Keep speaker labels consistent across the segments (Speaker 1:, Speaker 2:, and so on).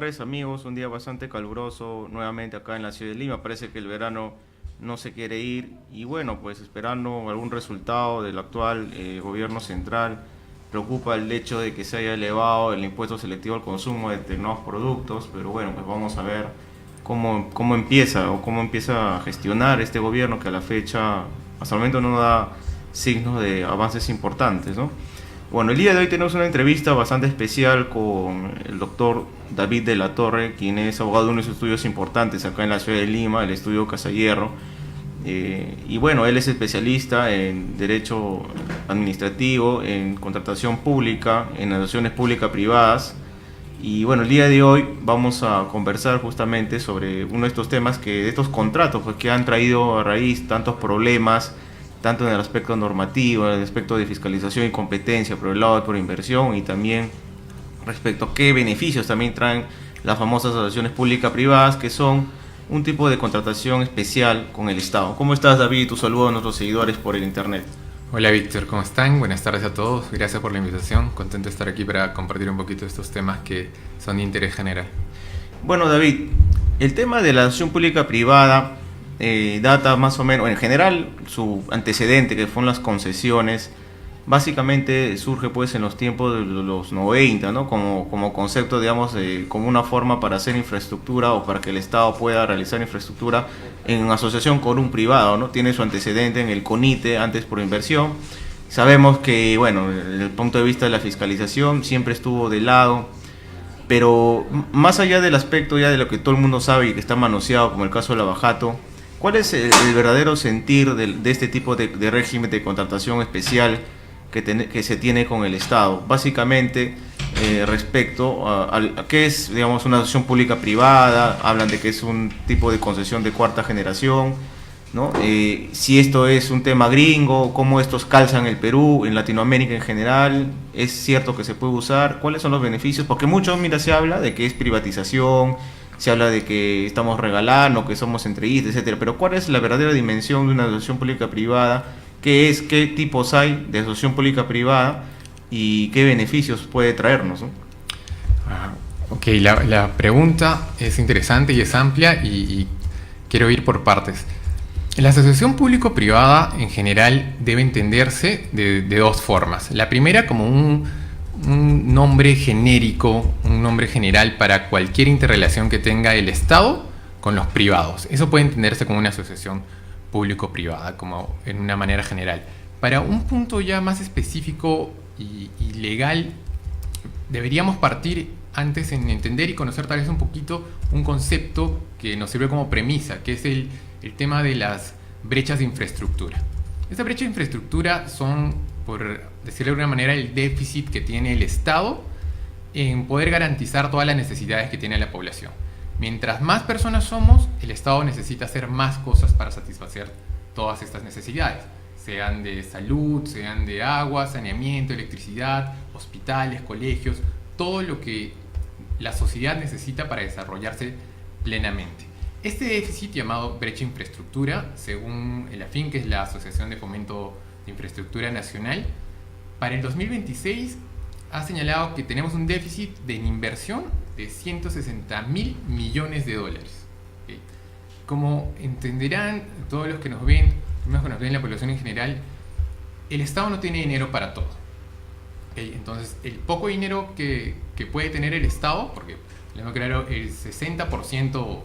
Speaker 1: tardes amigos, un día bastante caluroso nuevamente acá en la ciudad de Lima. Parece que el verano no se quiere ir y bueno, pues esperando algún resultado del actual gobierno central. Preocupa el hecho de que se haya elevado el impuesto selectivo al consumo de determinados productos, pero bueno, pues vamos a ver cómo empieza o cómo empieza a gestionar este gobierno que a la fecha hasta el momento no da signos de avances importantes, ¿no? Bueno, el día de hoy tenemos una entrevista bastante especial con el doctor David de la Torre, quien es abogado de unos estudios importantes acá en la ciudad de Lima, el estudio Casahierro. Y bueno, él es especialista en Derecho Administrativo, en Contratación Pública, en Asociaciones Pública-Privadas. Y bueno, el día de hoy vamos a conversar justamente sobre uno de estos temas, de estos contratos pues, que han traído a raíz tantos problemas, tanto en el aspecto normativo, en el aspecto de fiscalización y competencia por el lado de por inversión y también respecto a qué beneficios también traen las famosas asociaciones pública-privadas, que son un tipo de contratación especial con el Estado. ¿Cómo estás, David? Tu saludo a nuestros seguidores por el internet.
Speaker 2: Hola Víctor, ¿cómo están? Buenas tardes a todos, gracias por la invitación, contento de estar aquí para compartir un poquito de estos temas que son de interés general.
Speaker 1: Bueno, David, el tema de la asociación pública-privada data más o menos, en general su antecedente que fueron las concesiones, básicamente surge pues en los tiempos de los 90, ¿no? Como concepto, digamos, como una forma para hacer infraestructura o para que el Estado pueda realizar infraestructura en asociación con un privado, ¿no? Tiene su antecedente en el CONITE, antes por inversión. Sabemos que, bueno, desde el punto de vista de la fiscalización siempre estuvo de lado, pero más allá del aspecto ya de lo que todo el mundo sabe y que está manoseado, como el caso de Lavajato, ¿cuál es el verdadero sentir de este tipo de régimen de contratación especial que se tiene con el Estado? Básicamente, respecto a qué es, digamos, una asociación pública-privada, hablan de que es un tipo de concesión de cuarta generación, ¿no? Si esto es un tema gringo, cómo estos calzan en el Perú, en Latinoamérica en general, ¿es cierto que se puede usar? ¿Cuáles son los beneficios? Porque mucho, mira, se habla de que es privatización, se habla de que estamos regalando, que somos entreguistas, etcétera. Pero ¿cuál es la verdadera dimensión de una asociación pública-privada? ¿Qué es? ¿Qué tipos hay de asociación pública-privada? ¿Y qué beneficios puede traernos, ¿no?
Speaker 2: Ok, la pregunta es interesante y es amplia y quiero ir por partes. La asociación público-privada en general debe entenderse de dos formas. La primera como un nombre genérico, un nombre general para cualquier interrelación que tenga el Estado con los privados. Eso puede entenderse como una asociación público-privada, como en una manera general. Para un punto ya más específico y legal, deberíamos partir antes en entender y conocer tal vez un poquito un concepto que nos sirve como premisa, que es el tema de las brechas de infraestructura. Estas brechas de infraestructura son, por decirlo de alguna manera, el déficit que tiene el Estado en poder garantizar todas las necesidades que tiene la población. Mientras más personas somos, el Estado necesita hacer más cosas para satisfacer todas estas necesidades, sean de salud, sean de agua, saneamiento, electricidad, hospitales, colegios, todo lo que la sociedad necesita para desarrollarse plenamente. Este déficit, llamado brecha infraestructura, según el AFIN, que es la Asociación de Fomento de Infraestructura Nacional, para el 2026 ha señalado que tenemos un déficit de inversión de 160.000 millones de dólares. ¿Okay? Como entenderán todos los que nos ven, los que nos ven la población en general, el Estado no tiene dinero para todo. ¿Okay? Entonces, el poco dinero que puede tener el Estado, porque claro, el 60%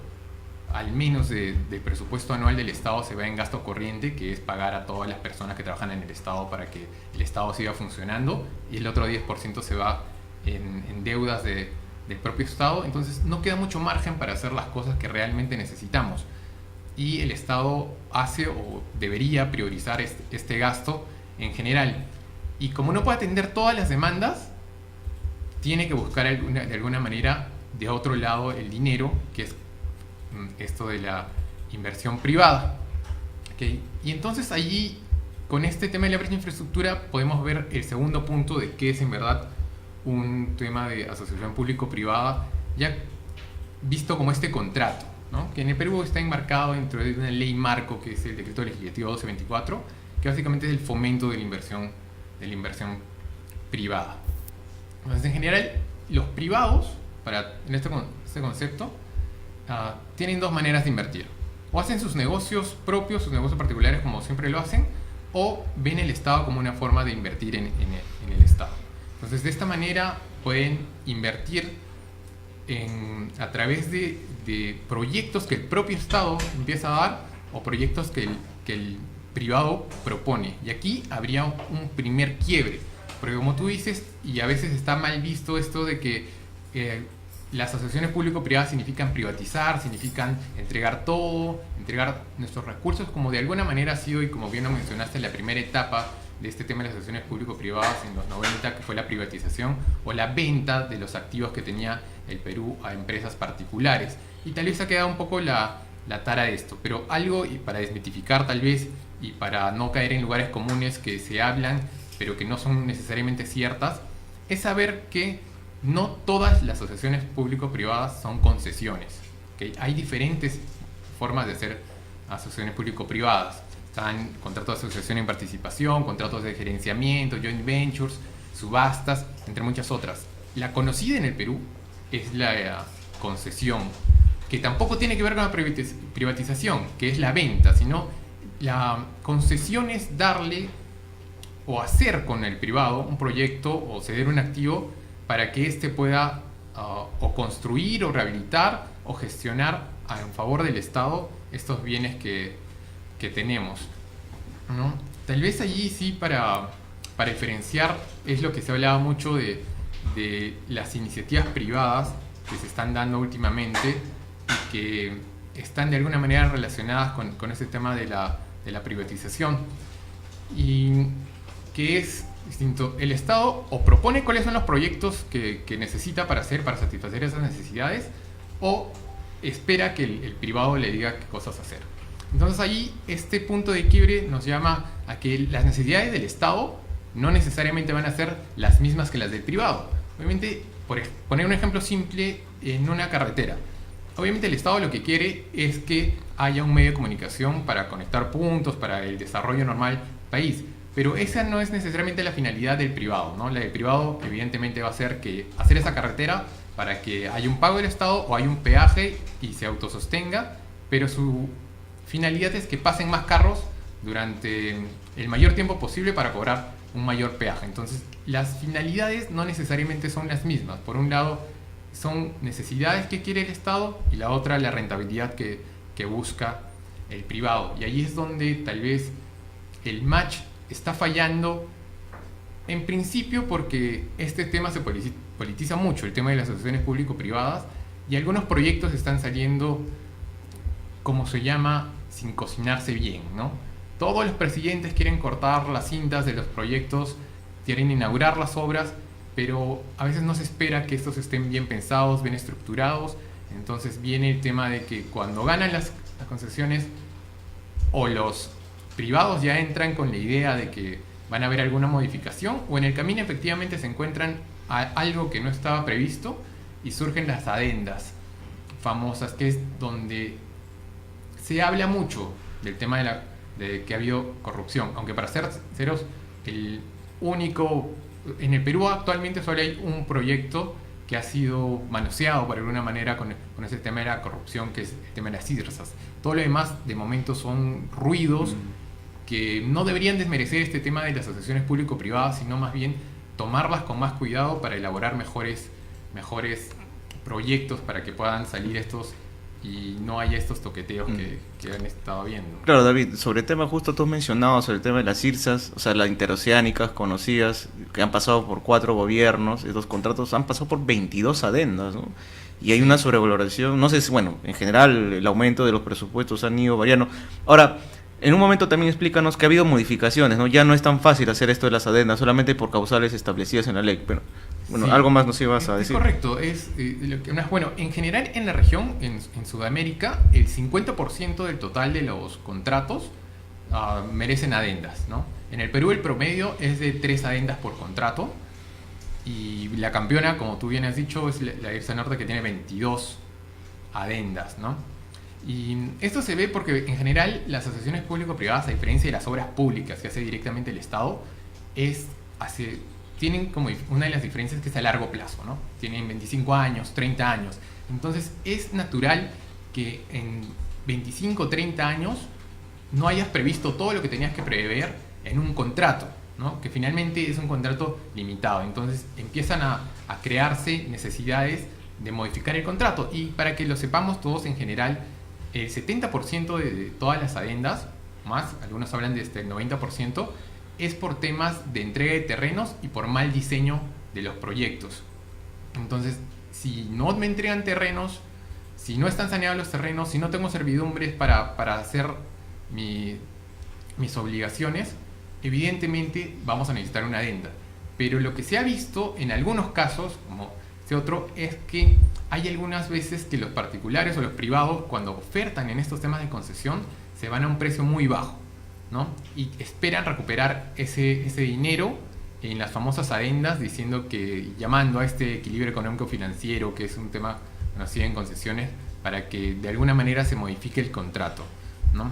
Speaker 2: al menos del presupuesto anual del Estado se va en gasto corriente, que es pagar a todas las personas que trabajan en el Estado para que el Estado siga funcionando, y el otro 10% se va en deudas del propio Estado. Entonces no queda mucho margen para hacer las cosas que realmente necesitamos, y el Estado hace o debería priorizar este gasto en general, y como no puede atender todas las demandas, tiene que buscar de alguna manera de otro lado el dinero, que es esto de la inversión privada. ¿Okay? Y entonces allí, con este tema de la brecha de infraestructura, podemos ver el segundo punto de qué es en verdad un tema de asociación público-privada, ya visto como este contrato, ¿no? Que en el Perú está enmarcado dentro de una ley marco, que es el Decreto Legislativo 1224, que básicamente es el fomento de la inversión privada. Entonces, en general, los privados en este concepto, tienen dos maneras de invertir. O hacen sus negocios propios, sus negocios particulares como siempre lo hacen, o ven el Estado como una forma de invertir en el Estado. Entonces, de esta manera pueden invertir a través de proyectos que el propio Estado empieza a dar o proyectos que el privado propone. Y aquí habría un primer quiebre, porque como tú dices, y a veces está mal visto esto de que las asociaciones público-privadas significan privatizar, significan entregar todo, entregar nuestros recursos, como de alguna manera ha sido, y como bien lo mencionaste, la primera etapa de este tema de las asociaciones público-privadas en los 90, que fue la privatización o la venta de los activos que tenía el Perú a empresas particulares. Y tal vez ha quedado un poco la tara de esto, pero algo, y para desmitificar tal vez, y para no caer en lugares comunes que se hablan, pero que no son necesariamente ciertas, es saber que no todas las asociaciones público-privadas son concesiones, ¿okay? Hay diferentes formas de hacer asociaciones público-privadas. Están contratos de asociación en participación, contratos de gerenciamiento, joint ventures, subastas, entre muchas otras. La conocida en el Perú es la concesión, que tampoco tiene que ver con la privatización, que es la venta, sino la concesión es darle o hacer con el privado un proyecto o ceder un activo para que éste pueda o construir o rehabilitar o gestionar en favor del Estado estos bienes que tenemos, ¿no? Tal vez allí sí, para diferenciar, es lo que se hablaba mucho de las iniciativas privadas que se están dando últimamente y que están de alguna manera relacionadas con ese tema de la privatización, y que es distinto. El Estado o propone cuáles son los proyectos que necesita para satisfacer esas necesidades, o espera que el privado le diga qué cosas hacer. Entonces ahí este punto de quiebre nos llama a que las necesidades del Estado no necesariamente van a ser las mismas que las del privado. Obviamente, por poner un ejemplo simple, en una carretera, obviamente el Estado lo que quiere es que haya un medio de comunicación para conectar puntos, para el desarrollo normal del país. Pero esa no es necesariamente la finalidad del privado, ¿no? La del privado evidentemente va a ser hacer esa carretera para que haya un pago del Estado o haya un peaje y se autosostenga, pero su finalidad es que pasen más carros durante el mayor tiempo posible para cobrar un mayor peaje. Entonces, las finalidades no necesariamente son las mismas. Por un lado, son necesidades que quiere el Estado, y la otra, la rentabilidad que busca el privado. Y ahí es donde tal vez el match está fallando, en principio porque este tema se politiza mucho, el tema de las asociaciones público-privadas, y algunos proyectos están saliendo, como se llama, sin cocinarse bien, ¿no? Todos los presidentes quieren cortar las cintas de los proyectos, quieren inaugurar las obras, pero a veces no se espera que estos estén bien pensados, bien estructurados. Entonces viene el tema de que cuando ganan las concesiones, o los privados ya entran con la idea de que van a haber alguna modificación, o en el camino efectivamente se encuentran algo que no estaba previsto y surgen las adendas famosas, que es donde se habla mucho del tema de que ha habido corrupción, aunque para ser sinceros, el único, en el Perú actualmente solo hay un proyecto que ha sido manoseado por alguna manera con ese tema de la corrupción, que es el tema de las IRSAS. Todo lo demás de momento son ruidos que no deberían desmerecer este tema de las asociaciones público-privadas, sino más bien tomarlas con más cuidado para elaborar mejores proyectos para que puedan salir estos y no haya estos toqueteos que han estado viendo.
Speaker 1: Claro, David, sobre el tema justo tú has mencionado, sobre el tema de las IRSAS, o sea, las interoceánicas conocidas, que han pasado por 4 gobiernos, estos contratos han pasado por 22 adendas, ¿no? Y hay una sobrevaloración, no sé si, bueno, en general el aumento de los presupuestos han ido variando. Ahora, en un momento también explícanos que ha habido modificaciones, ¿no? Ya no es tan fácil hacer esto de las adendas solamente por causales establecidas en la ley, pero bueno, sí, algo más nos ibas a decir.
Speaker 2: Es correcto, bueno, en general en la región, en Sudamérica, el 50% del total de los contratos merecen adendas, ¿no? En el Perú el promedio es de 3 adendas por contrato, y la campeona, como tú bien has dicho, es la IRSA Norte, que tiene 22 adendas, ¿no? Y esto se ve porque en general las asociaciones público-privadas, a diferencia de las obras públicas que hace directamente el Estado, hace tienen como una de las diferencias que es a largo plazo, ¿no? Tienen 25 años, 30 años. Entonces es natural que en 25 o 30 años no hayas previsto todo lo que tenías que prever en un contrato, ¿no? Que finalmente es un contrato limitado. Entonces empiezan a crearse necesidades de modificar el contrato. Y para que lo sepamos todos en general, el 70% de todas las adendas, más, algunos hablan de el 90%, es por temas de entrega de terrenos y por mal diseño de los proyectos. Entonces, si no me entregan terrenos, si no están saneados los terrenos, si no tengo servidumbres para hacer mis obligaciones, evidentemente vamos a necesitar una adenda. Pero lo que se ha visto en algunos casos, como este otro, es que hay algunas veces que los particulares o los privados, cuando ofertan en estos temas de concesión, se van a un precio muy bajo, ¿no? Y esperan recuperar ese dinero en las famosas adendas, diciendo que, llamando a este equilibrio económico-financiero, que es un tema conocido en concesiones, para que de alguna manera se modifique el contrato, ¿no?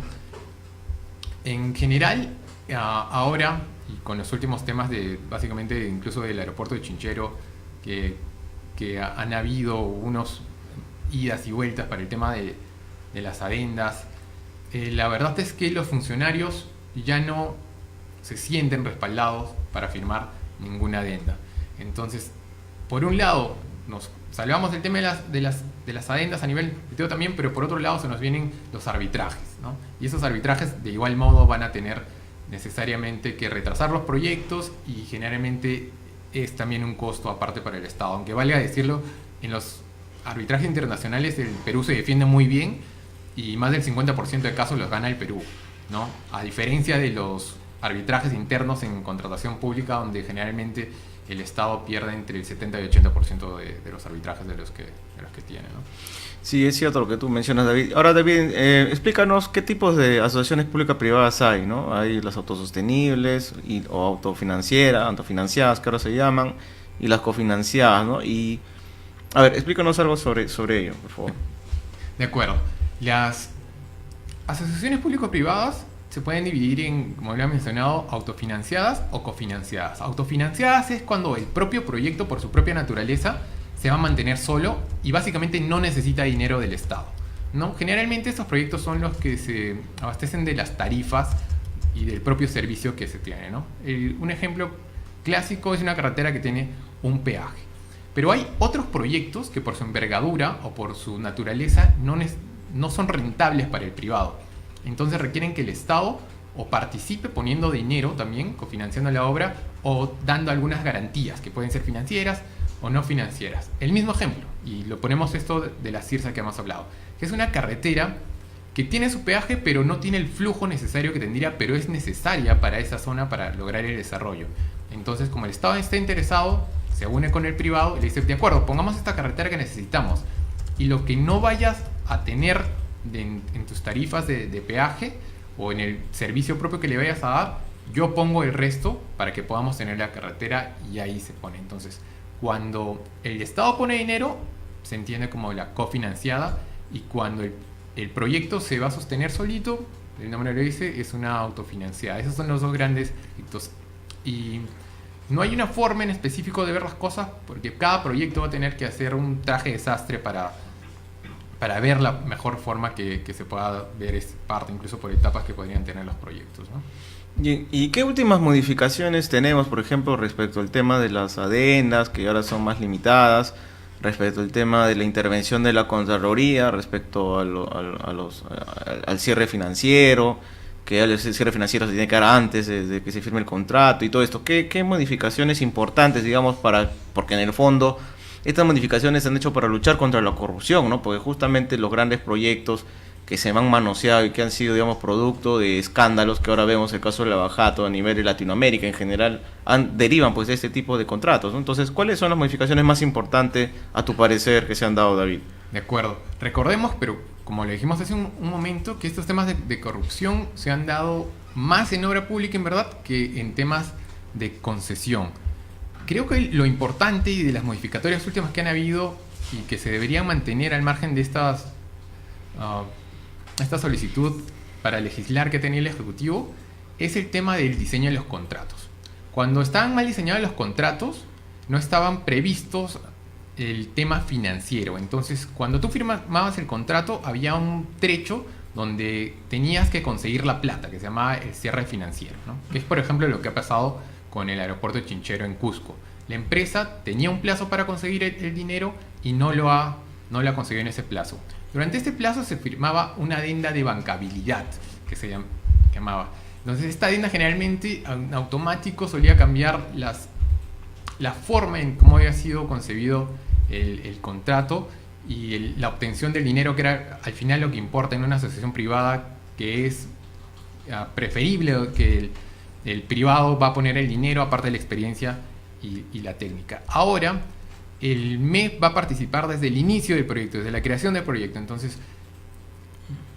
Speaker 2: En general, ahora, y con los últimos temas de, básicamente, incluso del aeropuerto de Chinchero, que han habido unos idas y vueltas para el tema de las adendas, la verdad es que los funcionarios ya no se sienten respaldados para firmar ninguna adenda. Entonces, por un lado, nos salvamos del tema de las adendas a nivel europeo también, pero por otro lado se nos vienen los arbitrajes, ¿no? Y esos arbitrajes de igual modo van a tener necesariamente que retrasar los proyectos, y generalmente es también un costo aparte para el Estado. Aunque valga decirlo, en los arbitrajes internacionales el Perú se defiende muy bien y más del 50% de casos los gana el Perú, ¿no? A diferencia de los arbitrajes internos en contratación pública, donde generalmente el Estado pierde entre el 70 y 80% de los arbitrajes de los que tiene, ¿no?
Speaker 1: Sí, es cierto lo que tú mencionas, David. Ahora, David, explícanos qué tipos de asociaciones públicas-privadas hay, ¿no? Hay las autosostenibles o autofinanciadas, que ahora se llaman, y las cofinanciadas, ¿no? Y, a ver, explícanos algo sobre ello, por favor.
Speaker 2: De acuerdo. Las asociaciones público-privadas se pueden dividir en, como había mencionado, autofinanciadas o cofinanciadas. Autofinanciadas es cuando el propio proyecto, por su propia naturaleza, se va a mantener solo y básicamente no necesita dinero del Estado, ¿no? Generalmente estos proyectos son los que se abastecen de las tarifas y del propio servicio que se tiene, ¿no? Un ejemplo clásico es una carretera que tiene un peaje. Pero hay otros proyectos que por su envergadura o por su naturaleza no son rentables para el privado. Entonces requieren que el Estado o participe poniendo dinero también, cofinanciando la obra, o dando algunas garantías que pueden ser financieras o no financieras. El mismo ejemplo, y lo ponemos esto de la CIRSA que hemos hablado, que es una carretera que tiene su peaje pero no tiene el flujo necesario que tendría, pero es necesaria para esa zona para lograr el desarrollo. Entonces, como el Estado está interesado, se une con el privado y le dice, de acuerdo, pongamos esta carretera que necesitamos, y lo que no vayas a tener en tus tarifas de peaje o en el servicio propio que le vayas a dar, yo pongo el resto para que podamos tener la carretera, y ahí se pone. Entonces, cuando el Estado pone dinero, se entiende como la cofinanciada, y cuando el proyecto se va a sostener solito, el nombre lo dice, es una autofinanciada. Esos son los dos grandes proyectos. Y no hay una forma en específico de ver las cosas, porque cada proyecto va a tener que hacer un traje de desastre para ver la mejor forma que se pueda ver esta parte, incluso por etapas que podrían tener los proyectos, ¿no?
Speaker 1: ¿Y qué últimas modificaciones tenemos, por ejemplo, respecto al tema de las adendas, que ahora son más limitadas, respecto al tema de la intervención de la Contraloría, respecto al cierre financiero, que el cierre financiero se tiene que dar antes de que se firme el contrato y todo esto? ¿Qué modificaciones importantes, digamos, porque en el fondo estas modificaciones se han hecho para luchar contra la corrupción, ¿no? Porque justamente los grandes proyectos que se han manoseado y que han sido, digamos, producto de escándalos, que ahora vemos el caso de la Bajato a nivel de Latinoamérica en general, derivan pues de este tipo de contratos, ¿no? Entonces, ¿cuáles son las modificaciones más importantes, a tu parecer, que se han dado, David?
Speaker 2: De acuerdo. Recordemos, pero como le dijimos hace un momento, que estos temas de corrupción se han dado más en obra pública, en verdad, que en temas de concesión. Creo que lo importante, y de las modificatorias últimas que han habido y que se deberían mantener al margen de esta solicitud para legislar que tenía el Ejecutivo, es el tema del diseño de los contratos. Cuando estaban mal diseñados los contratos, no estaban previstos el tema financiero. Entonces, cuando tú firmabas el contrato, había un trecho donde tenías que conseguir la plata, que se llamaba el cierre financiero, ¿no? Que es, por ejemplo, lo que ha pasado con el aeropuerto de Chinchero en Cusco. La empresa tenía un plazo para conseguir el dinero y no lo ha conseguido en ese plazo. Durante este plazo se firmaba una adenda de bancabilidad, que se llamaba. Entonces, esta adenda generalmente en automático solía cambiar la forma en cómo había sido concebido el contrato y la obtención del dinero, que era al final lo que importa en una asociación privada, que es preferible que el privado va a poner el dinero aparte de la experiencia y la técnica. Ahora, el MEF va a participar desde el inicio del proyecto, desde la creación del proyecto. Entonces,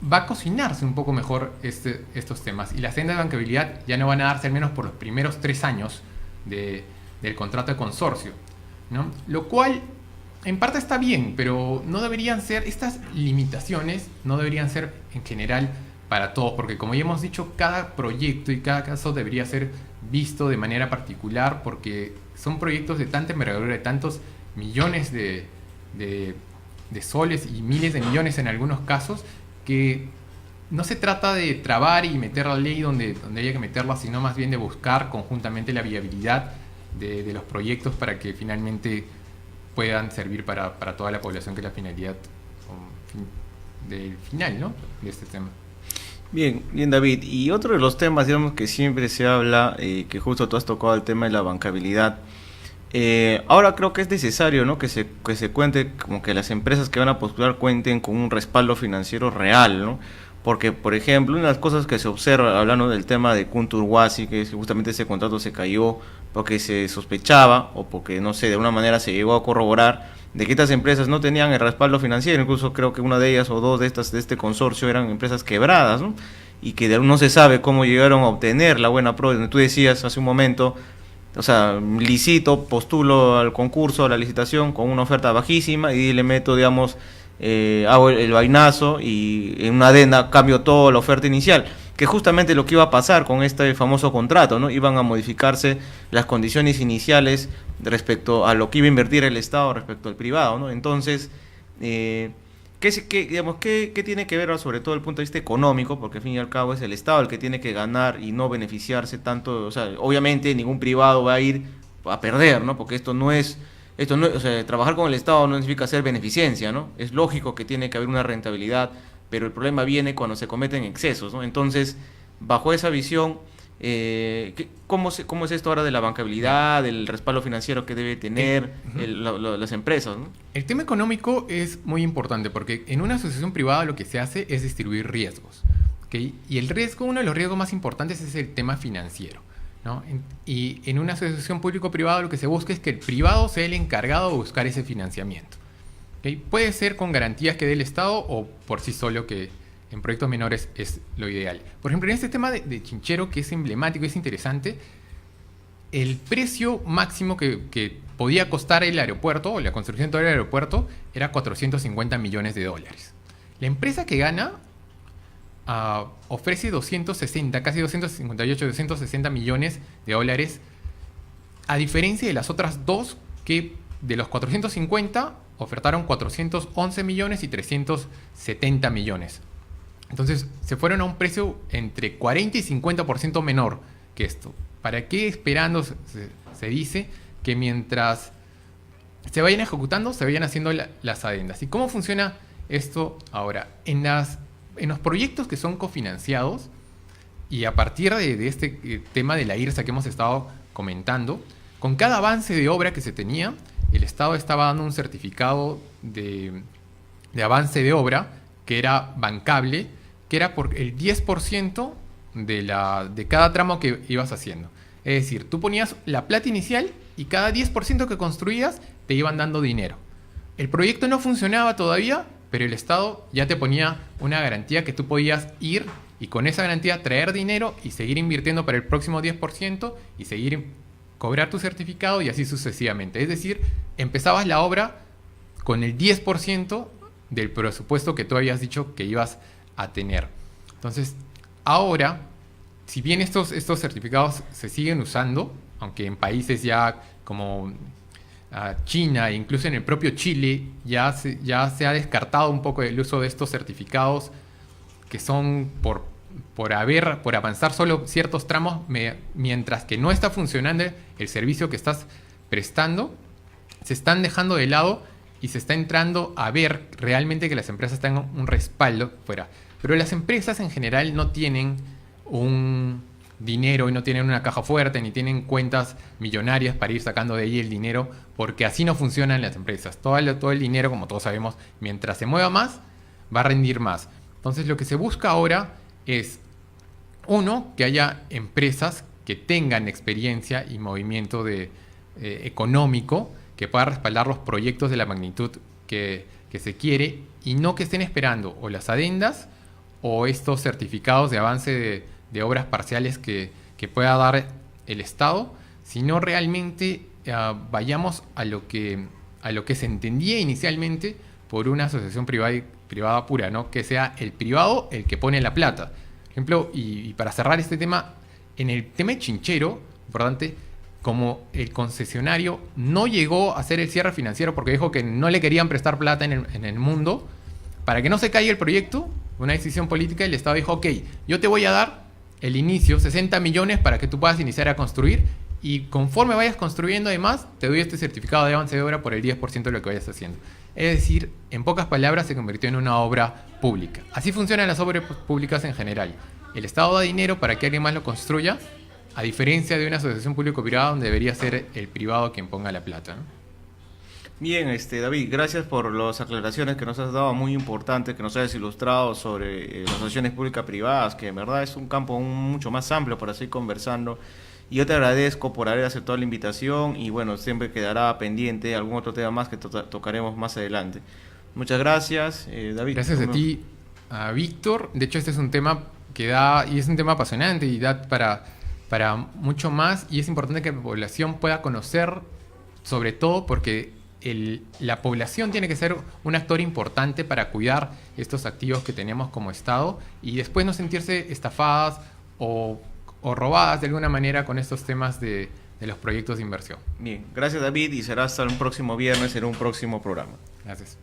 Speaker 2: va a cocinarse un poco mejor estos temas. Y las sendas de bancabilidad ya no van a darse al menos por los primeros 3 años del contrato de consorcio, ¿no? Lo cual en parte está bien, pero no deberían ser, estas limitaciones no deberían ser en general para todos, porque como ya hemos dicho, cada proyecto y cada caso debería ser visto de manera particular, porque son proyectos de tanta envergadura, de tantos millones de soles y miles de millones en algunos casos, que no se trata de trabar y meter la ley donde haya que meterla, sino más bien de buscar conjuntamente la viabilidad de los proyectos para que finalmente puedan servir para toda la población, que es la finalidad del final, ¿no?, de este tema.
Speaker 1: Bien, David. Y otro de los temas, digamos, que siempre se habla, que justo tú has tocado el tema de la bancabilidad. Ahora creo que es necesario, ¿no?, que se cuente, como que las empresas que van a postular cuenten con un respaldo financiero real, ¿no? Porque, por ejemplo, una de las cosas que se observa, hablando del tema de Kunturhuasi, que justamente ese contrato se cayó porque se sospechaba, o porque, no sé, de alguna manera se llegó a corroborar, de que estas empresas no tenían el respaldo financiero. Incluso creo que una de ellas o dos de este consorcio eran empresas quebradas, ¿no? Y que no se sabe cómo llegaron a obtener la buena prueba. Tú decías hace un momento, o sea, licito, postulo al concurso, a la licitación con una oferta bajísima y le meto, digamos, hago el vainazo y en una adenda cambio toda la oferta inicial, que justamente lo que iba a pasar con este famoso contrato, ¿no? Iban a modificarse las condiciones iniciales respecto a lo que iba a invertir el Estado respecto al privado, ¿no? Entonces, ¿qué tiene que ver sobre todo el punto de vista económico? Porque al fin y al cabo es el Estado el que tiene que ganar y no beneficiarse tanto. O sea, obviamente ningún privado va a ir a perder, ¿no? Porque o sea, trabajar con el Estado no significa hacer beneficencia, ¿no? Es lógico que tiene que haber una rentabilidad, pero el problema viene cuando se cometen excesos, ¿no? Entonces, bajo esa visión, ¿cómo es esto ahora de la bancabilidad, del respaldo financiero que debe tener las empresas, ¿no?
Speaker 2: El tema económico es muy importante, porque en una asociación privada lo que se hace es distribuir riesgos, ¿okay? Y uno de los riesgos más importantes es el tema financiero, ¿no? Y en una asociación público-privada lo que se busca es que el privado sea el encargado de buscar ese financiamiento, ¿okay? Puede ser con garantías que dé el Estado o por sí solo, que en proyectos menores es lo ideal. Por ejemplo, en este tema de Chinchero, que es emblemático, es interesante, el precio máximo que podía costar el aeropuerto, o la construcción de todo el aeropuerto, era $450 millones. La empresa que gana ofrece 260, casi 258, 260 millones de dólares, a diferencia de las otras dos, que de los 450 ofertaron 411 millones y 370 millones. Entonces se fueron a un precio entre 40 y 50% menor que esto. ¿Para qué esperando? Se dice que mientras se vayan ejecutando, se vayan haciendo las adendas. ¿Y cómo funciona esto ahora? En los proyectos que son cofinanciados, y a partir de este tema de la IRSA que hemos estado comentando, con cada avance de obra que se tenía, el Estado estaba dando un certificado de avance de obra que era bancable, que era por el 10% de cada tramo que ibas haciendo. Es decir, tú ponías la plata inicial y cada 10% que construías te iban dando dinero. El proyecto no funcionaba todavía, pero el Estado ya te ponía una garantía que tú podías ir y con esa garantía traer dinero y seguir invirtiendo para el próximo 10% y cobrar tu certificado y así sucesivamente. Es decir, empezabas la obra con el 10% del presupuesto que tú habías dicho que ibas a tener. Entonces, ahora, si bien estos certificados se siguen usando, aunque en países ya como China, incluso en el propio Chile, ya se ha descartado un poco el uso de estos certificados que son por avanzar solo ciertos tramos, mientras que no está funcionando el servicio que estás prestando, se están dejando de lado y se está entrando a ver realmente que las empresas tengan un respaldo fuera. Pero las empresas en general no tienen un dinero y no tienen una caja fuerte ni tienen cuentas millonarias para ir sacando de ahí el dinero, porque así no funcionan las empresas. Todo el dinero, como todos sabemos, mientras se mueva más, va a rendir más. Entonces lo que se busca ahora es, uno, que haya empresas que tengan experiencia y movimiento económico, que pueda respaldar los proyectos de la magnitud que se quiere, y no que estén esperando o las adendas o estos certificados de avance de obras parciales que pueda dar el Estado, sino realmente vayamos a lo que se entendía inicialmente por una asociación privada pura, ¿no? Que sea el privado el que pone la plata. Por ejemplo, y para cerrar este tema, en el tema de Chinchero, importante, como el concesionario no llegó a hacer el cierre financiero porque dijo que no le querían prestar plata en el mundo, para que no se caiga el proyecto, una decisión política, el Estado dijo, ok, yo te voy a dar el inicio, 60 millones para que tú puedas iniciar a construir, y conforme vayas construyendo además, te doy este certificado de avance de obra por el 10% de lo que vayas haciendo. Es decir, en pocas palabras, se convirtió en una obra pública. Así funcionan las obras públicas en general. El Estado da dinero para que alguien más lo construya, a diferencia de una asociación público-privada donde debería ser el privado quien ponga la plata, ¿no?
Speaker 1: Bien, David, gracias por las aclaraciones que nos has dado, muy importantes, que nos hayas ilustrado sobre las asociaciones públicas-privadas, que en verdad es un campo mucho más amplio para seguir conversando. Y yo te agradezco por haber aceptado la invitación y bueno, siempre quedará pendiente algún otro tema más que tocaremos más adelante. Muchas gracias, David.
Speaker 2: Gracias a ti, a Víctor. De hecho, este es un tema que da, y es un tema apasionante y da para mucho más, y es importante que la población pueda conocer, sobre todo porque la población tiene que ser un actor importante para cuidar estos activos que tenemos como Estado y después no sentirse estafadas o robadas de alguna manera con estos temas de los proyectos de inversión.
Speaker 1: Bien, gracias David y será hasta un próximo viernes en un próximo programa.
Speaker 2: Gracias.